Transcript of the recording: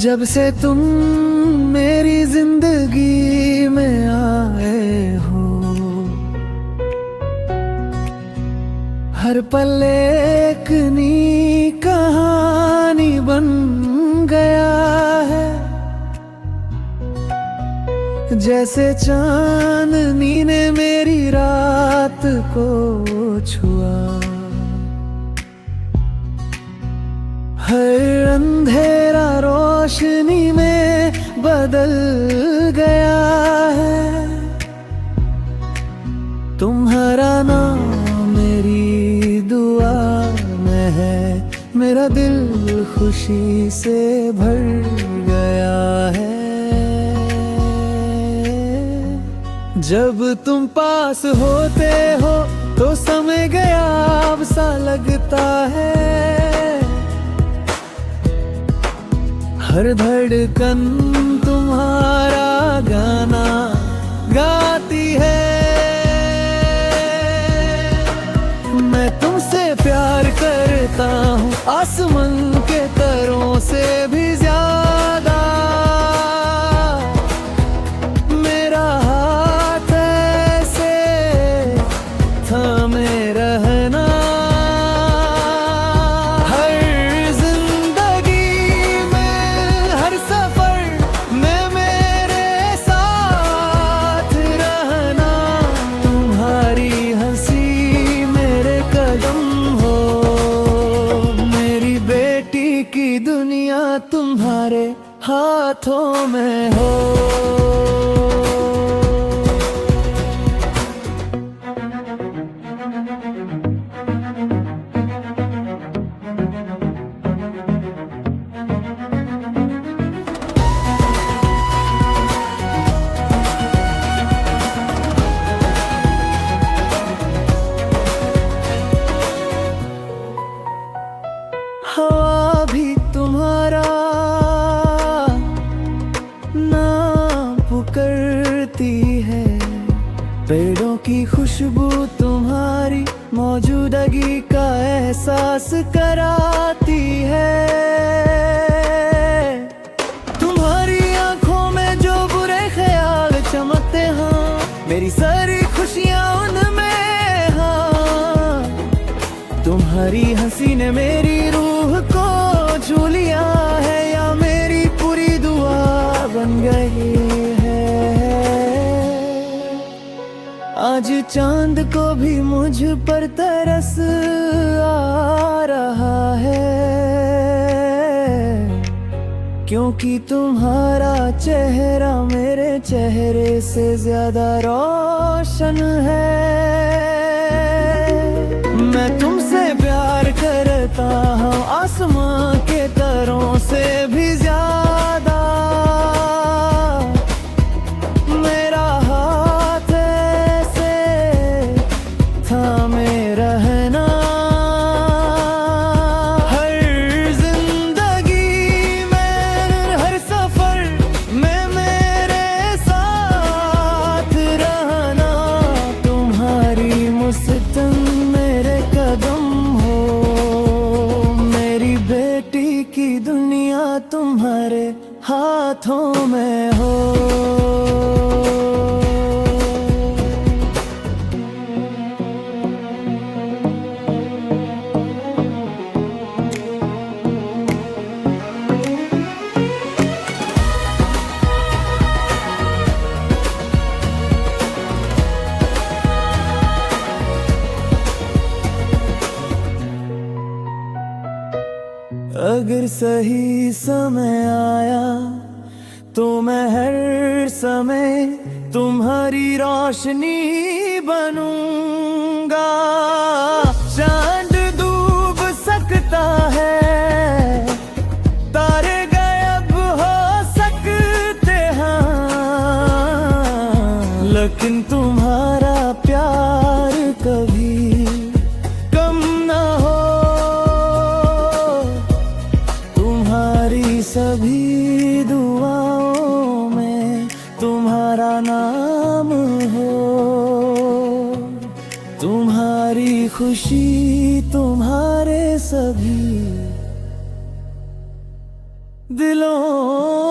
जब से तुम मेरी जिंदगी में आए हो, हर पल एक नई कहानी बन गया है। जैसे चांदनी ने मेरी रात को छुआ, हर अंधेरा रोशनी में बदल गया है। तुम्हारा नाम मेरी दुआ में है, मेरा दिल खुशी से भर गया है। जब तुम पास होते हो तो समय गया अब सा लगता है। हर धड़कन तुम्हारा गाना गाती है। मैं तुमसे प्यार करता हूँ आसमान के तारों से भी ज्यादा। मेरा हाथ ऐसे थामे रहना, हर जिंदगी में हर सफर में मेरे साथ रहना। तुम्हारी हंसी मेरे कदम हो, मेरी बेटी की दुनिया तुम्हारे हाथों में हो। हवा भी तुम्हारा नाम पुकारती है, पेड़ों की खुशबू तुम्हारी मौजूदगी का एहसास कराती है। तुम्हारी आंखों में जो बुरे ख्याल चमकते हैं, मेरी सारी खुशियां उनमें हाँ। तुम्हारी हंसी ने मेरी रूह को छू लिया है, या मेरी पूरी दुआ बन गई है। आज चांद को भी मुझ पर तरस आ रहा है, क्योंकि तुम्हारा चेहरा मेरे चेहरे से ज्यादा रोशन है। मैं तुमसे प्यार करता हूँ आसमां के तारों से भी ज्यादा। मेरा हाथ ऐसे थामे रहना, हर जिंदगी में हर सफर में मेरे साथ रहना। तुम्हारी मुस्कान मेरे कदम हो, मेरी बेटी की दुनिया तुम्हारे हाथों में हो। अगर सही समय आया तो मैं हर समय तुम्हारी रोशनी बनूंगा। चांद डूब सकता है, तारे गायब हो सकते हैं, लेकिन तुम्हारा प्यार कभी कम ना हो। तुम्हारी सभी दुआओं में तुम्हारा नाम हो। तुम्हारी खुशी तुम्हारे सभी दिलों